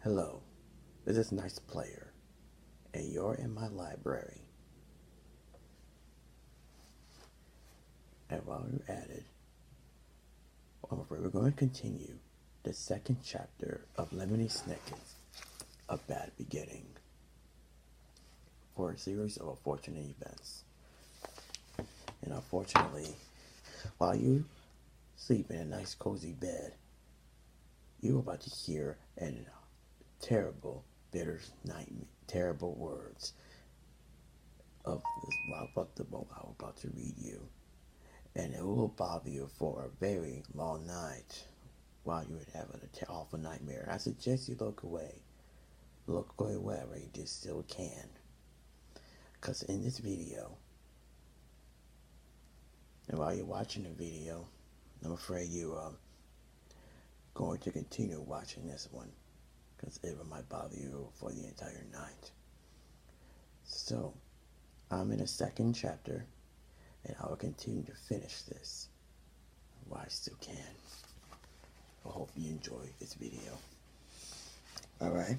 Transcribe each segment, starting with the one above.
Hello, this is Nice Player, and you're in my library. And while you're at it, I'm afraid we're going to continue the second chapter of Lemony Snicket's A Bad Beginning for a series of unfortunate events. And unfortunately, while you sleep in a nice cozy bed, you're about to hear a terrible, bitter nightmare, terrible words of this about the book I'm about to read you. And it will bother you for a very long night while you're having an awful nightmare. I suggest you look away. Look away wherever you just still can. Because in this video, and while you're watching the video, I'm afraid you're going to continue watching this one. Because it might bother you for the entire night. So, I'm in the second chapter, and I will continue to finish this while I still can. I hope you enjoy this video. Alright?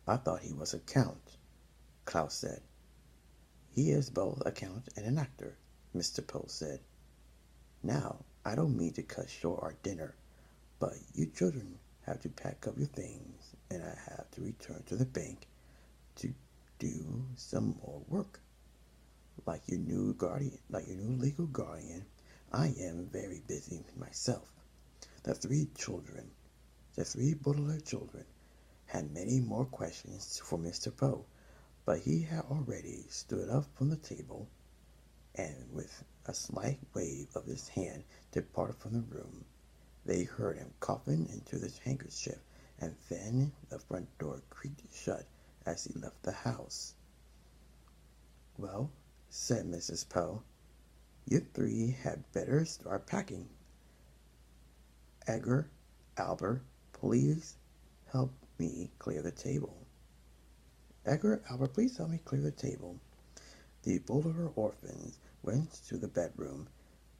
I thought he was a count, Klaus said. He is both a count and an actor, Mr. Poe said. Now, I don't mean to cut short our dinner, but you children have to pack up your things, and I have to return to the bank to do some more work. Like your new legal guardian, I am very busy myself. The three Baudelaire children, had many more questions for Mr. Poe, but he had already stood up from the table and with a slight wave of his hand departed from the room. They heard him coughing into the handkerchief, and then the front door creaked shut as he left the house. Well, said Mrs. Poe, you three had better start packing. Edgar, Albert, please help me clear the table. Edgar, Albert, please help me clear the table. The Baudelaire orphans went to the bedroom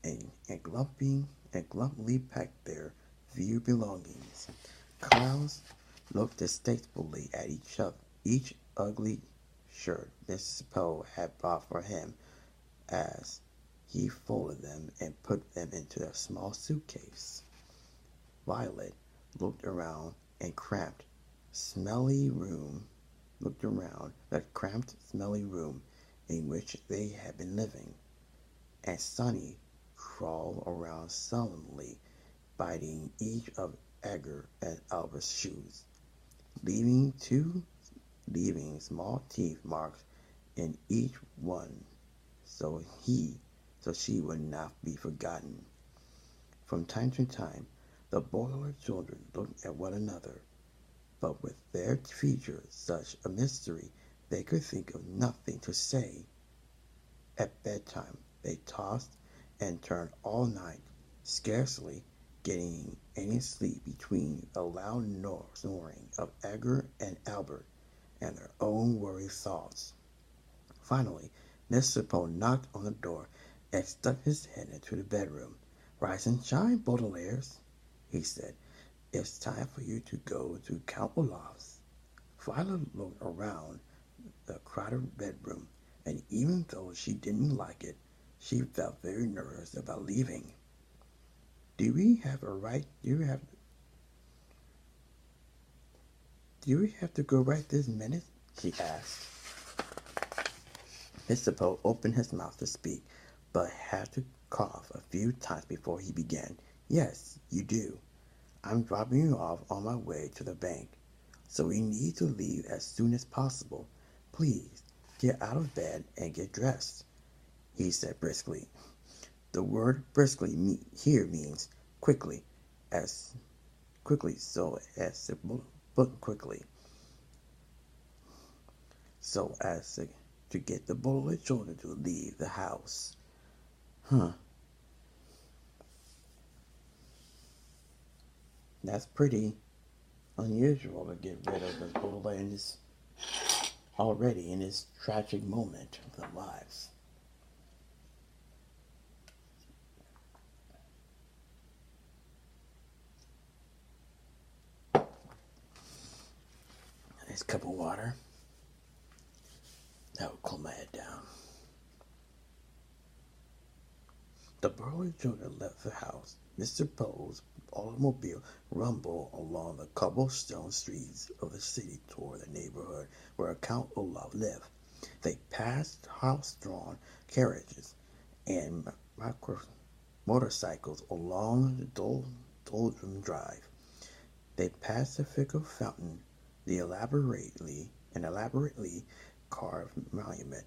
and glumly packed their few belongings. Klaus looked distastefully at each ugly shirt Mrs. Poe had bought for him as he folded them and put them into a small suitcase. Violet looked around the cramped, smelly room in which they had been living, and Sonny crawled around sullenly, biting each of Edgar and Albert's shoes, leaving small teeth marks in each one, so she would not be forgotten. From time to time, the Baudelaire children looked at one another, but with their features such a mystery, they could think of nothing to say. At bedtime, they tossed and turned all night, scarcely getting any sleep between the loud snoring of Edgar and Albert and their own worried thoughts. Finally, Mr. Poe knocked on the door and stuck his head into the bedroom. Rise and shine, Baudelaires, he said. It's time for you to go to Count Olaf's. Violet looked around the crowded bedroom, and even though she didn't like it, she felt very nervous about leaving. Do we have to go right this minute? She asked. Mr. Poe opened his mouth to speak, but had to cough a few times before he began. Yes, you do. I'm dropping you off on my way to the bank, so we need to leave as soon as possible. Please, get out of bed and get dressed, he said briskly. The word briskly here means quickly, so as to get the Baudelaire children to leave the house. That's pretty unusual to get rid of the Baudelaire already in this tragic moment of their lives. nice cup of water. That would cool my head down. The burly children left the house. Mr. Poe's automobile rumbled along the cobblestone streets of the city toward the neighborhood where Count Olaf lived. They passed horse-drawn carriages and motorcycles along the Doldrum Drive. They passed the fickle fountain, the elaborately carved monument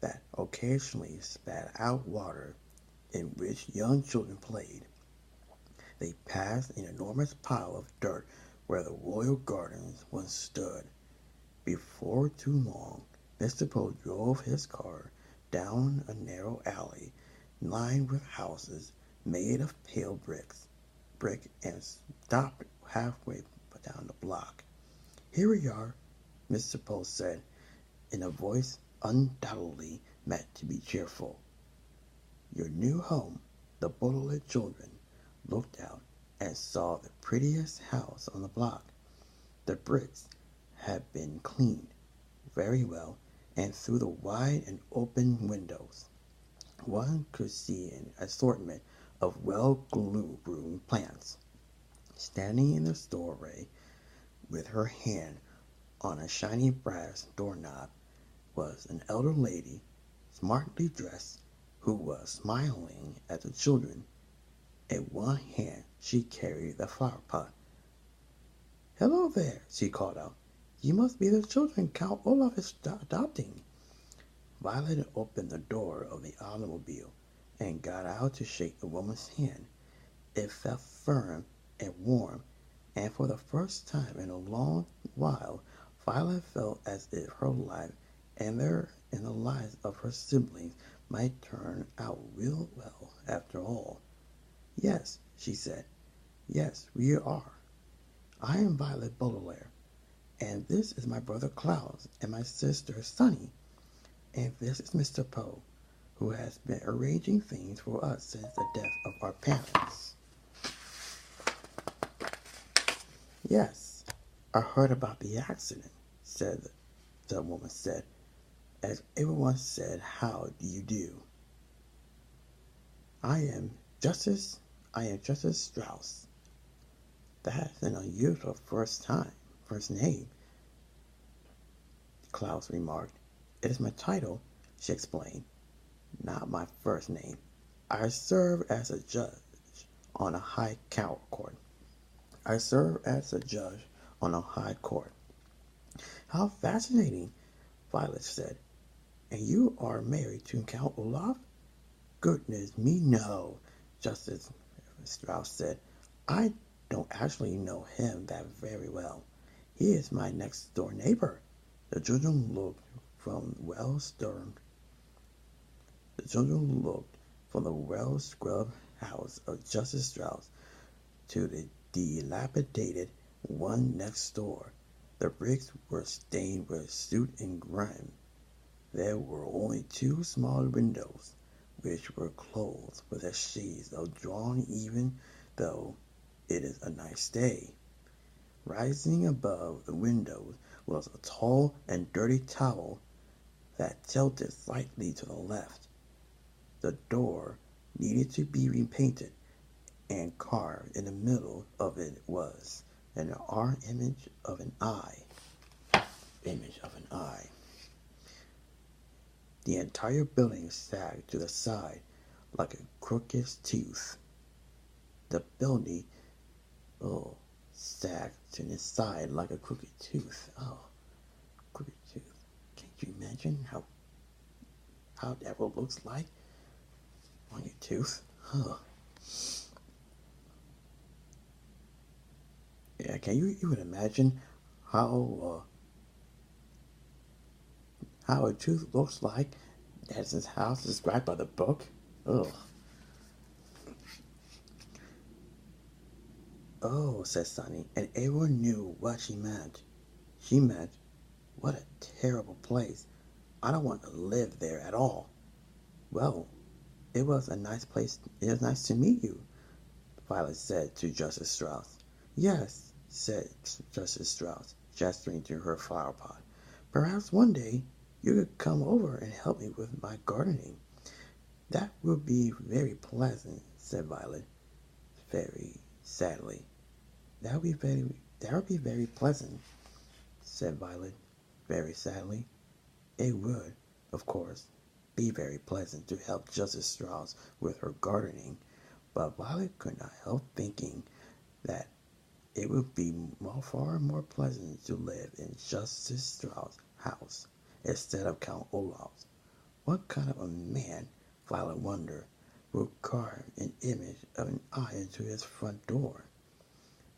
that occasionally spat out water in which young children played. They passed an enormous pile of dirt where the royal gardens once stood. Before too long, Mr. Poe drove his car down a narrow alley lined with houses made of pale brick and stopped halfway down the block. "Here we are," Mr. Poe said, in a voice undoubtedly meant to be cheerful. "Your new home." The Baudelaire children looked out and saw the prettiest house on the block. The bricks had been cleaned very well, and through the wide and open windows one could see an assortment of well-groomed plants. Standing in the doorway with her hand on a shiny brass doorknob was an elder lady, smartly dressed, who was smiling at the children. In one hand she carried the flower pot. "Hello there," she called out. "You must be the children Count Olaf is adopting." Violet opened the door of the automobile and got out to shake the woman's hand. It felt firm and warm, and for the first time in a long while Violet felt as if her life and the lives of her siblings might turn out real well after all. "Yes," she said. "Yes, we are. I am Violet Baudelaire, and this is my brother Klaus and my sister Sunny, and this is Mr. Poe, who has been arranging things for us since the death of our parents." "Yes, I heard about the accident," the woman said, as everyone said, "How do you do?" I am Justice Strauss." "That's an unusual first name," Klaus remarked. "It is my title," she explained, "not my first name. I serve as a judge on a high court. "How fascinating," Violet said. "And you are married to Count Olaf?" "Goodness me, no," Justice Strauss said. "I don't actually know him that very well. He is my next-door neighbor." The children looked from the well-scrubbed house of Justice Strauss to the dilapidated one next door. The bricks were stained with soot and grime. There were only two small windows, which were closed with their shades drawn even though it is a nice day. Rising above the windows was a tall and dirty towel that tilted slightly to the left. The door needed to be repainted, and carved in the middle of it was an image of an eye. The entire building sagged to the side like a crooked tooth. The building, sagged to the side like a crooked tooth. Crooked tooth. Can't you imagine how that looks like on your tooth? Yeah, can you even imagine how a tooth looks like as this house described by the book? Ugh. "Oh," said Sunny, and everyone knew what she meant. She meant, "What a terrible place. I don't want to live there at all." "Well, it was a nice place. It was nice to meet you," Violet said to Justice Strauss. "Yes," said Justice Strauss. gesturing to her flower pot. "Perhaps one day you could come over and help me with my gardening." "That would be very pleasant," said Violet, very sadly. That would be very pleasant," said Violet, very sadly. It would, of course, be very pleasant to help Justice Strauss with her gardening, but Violet could not help thinking that it would be far more pleasant to live in Justice Strauss' house instead of Count Olaf's. What kind of a man, Violet wondered, would carve an image of an eye into his front door?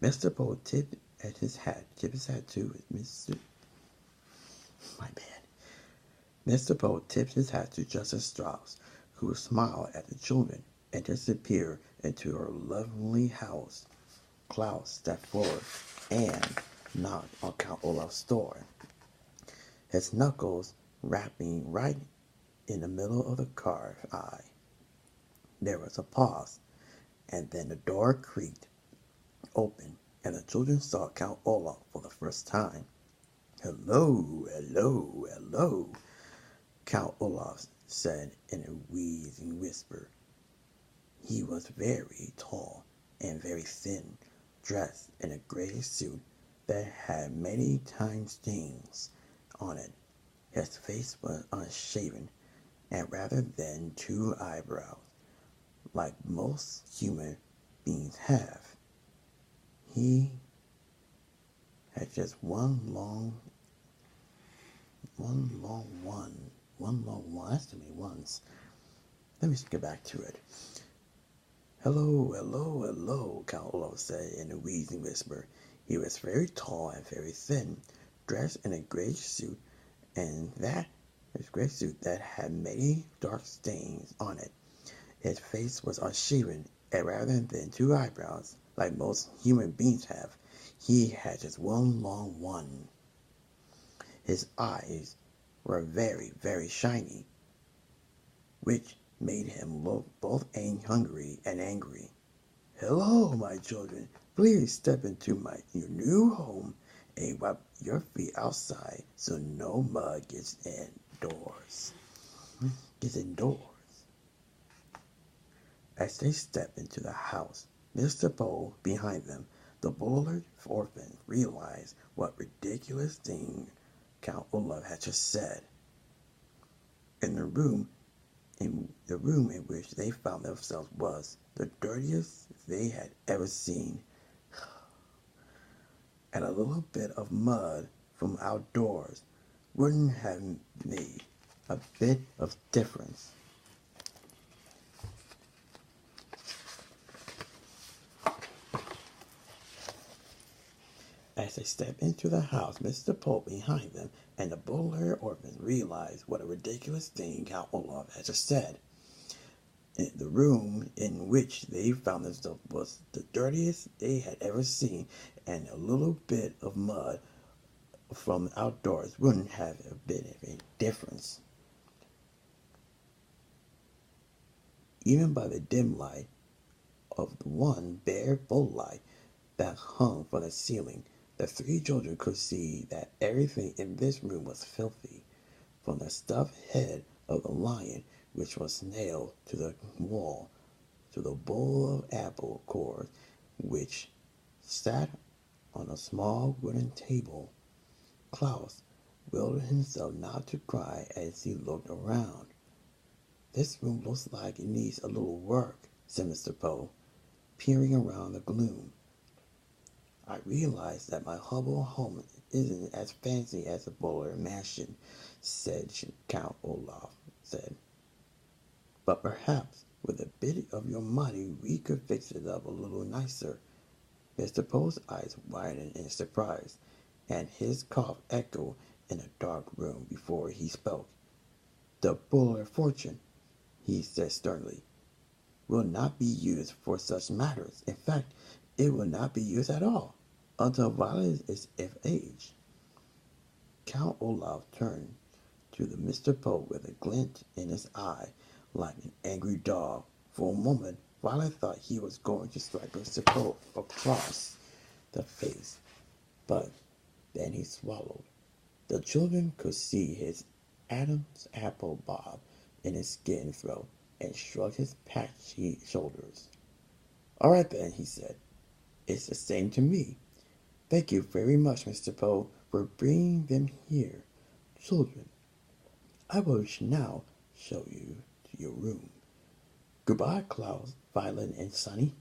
Mr. Poe tipped his hat to my bad. Mr. Poe tipped his hat to Justice Strauss, who smiled at the children and disappeared into her lovely house. Klaus stepped forward and knocked on Count Olaf's door, his knuckles rapping right in the middle of the carved eye. There was a pause, and then the door creaked open, and the children saw Count Olaf for the first time. "Hello, hello, hello," Count Olaf said in a wheezing whisper. He was very tall and very thin, dressed in a gray suit that had many time stains on it. His face was unshaven, and rather than two eyebrows, like most human beings have, he had just one long one. That's too many ones. Let me get back to it. "Hello, hello, hello," Count Olaf said in a wheezing whisper. He was very tall and very thin, dressed in a gray suit, and that had many dark stains on it. His face was unshaven, and rather than two eyebrows, like most human beings have, he had just one long one. His eyes were very, very shiny, which made him look both hungry and angry. "Hello, my children. Please step into your new home and wipe your feet outside so no mud gets indoors." As they stepped into the house, Mr. Poe behind them, the Bullard orphan realized what ridiculous thing Count Olaf had just said. In the room in which they found themselves was the dirtiest they had ever seen, and a little bit of mud from outdoors wouldn't have made a bit of difference. As they stepped into the house, Mr. Poe behind them and the bull-haired orphan realized what a ridiculous thing Count Olaf had just said. The room in which they found themselves was the dirtiest they had ever seen, and a little bit of mud from outdoors wouldn't have a bit of a difference. Even by the dim light of the one bare light that hung from the ceiling, the three children could see that everything in this room was filthy, from the stuffed head of the lion, which was nailed to the wall, to the bowl of apple cores, which sat on a small wooden table. Klaus willed himself not to cry as he looked around. "This room looks like it needs a little work," said Mr. Poe, peering around the gloom. "I realize that my humble home isn't as fancy as a Bullard mansion," said Count Olaf said. "But perhaps with a bit of your money we could fix it up a little nicer." Mr. Poe's eyes widened in surprise, and his cough echoed in the dark room before he spoke. "The Bullard fortune," he said sternly, "will not be used for such matters. In fact, it will not be used at all until Violet is of age." Count Olaf turned to Mr. Poe with a glint in his eye like an angry dog. For a moment, Violet thought he was going to strike Mr. Poe across the face, but Then he swallowed. The children could see his Adam's apple bob in his skin throat and shrugged his patchy shoulders. All right then, he said. It's the same to me. Thank you very much, Mr. Poe, for bringing them here. Children, I will now show you to your room. Goodbye, Klaus, Violet, and Sonny,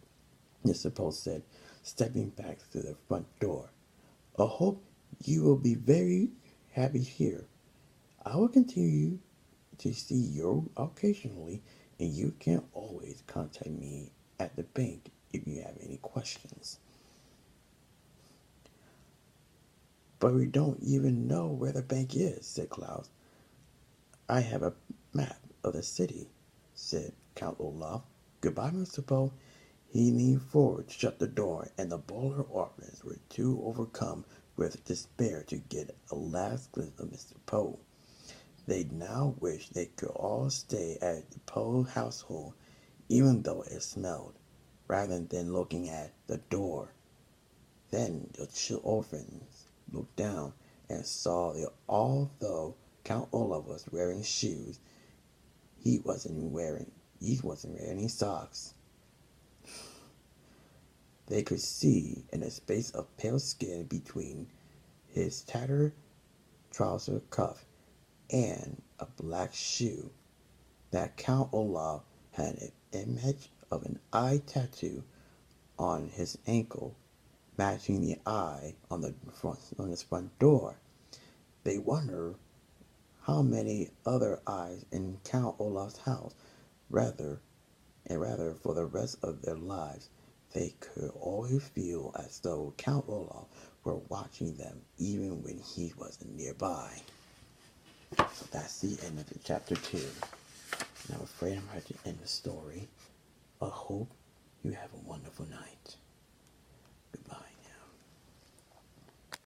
Mr. Poe said, stepping back through the front door. I hope you will be very happy here. I will continue to see you occasionally, and you can always contact me at the bank if you have any questions. But we don't even know where the bank is, said Klaus. I have a map of the city, said Count Olaf. Goodbye, Mr. Poe. He leaned forward to shut the door, and the Bowler orphans were too overcome with despair to get a last glimpse of Mr. Poe. They now wished they could all stay at the Poe household, even though it smelled, rather than looking at the door. Then the orphans looked down and saw that although Count Olaf was wearing shoes, he wasn't wearing any socks. They could see in a space of pale skin between his tattered trouser cuff and a black shoe that Count Olaf had an image of an eye tattoo on his ankle, matching the eye on his front door. They wondered how many other eyes in Count Olaf's house, rather for the rest of their lives, they could always feel as though Count Olaf were watching them even when he wasn't nearby. So that's the end of the chapter 2. And I'm afraid I'm going to end the story. I hope you have a wonderful night.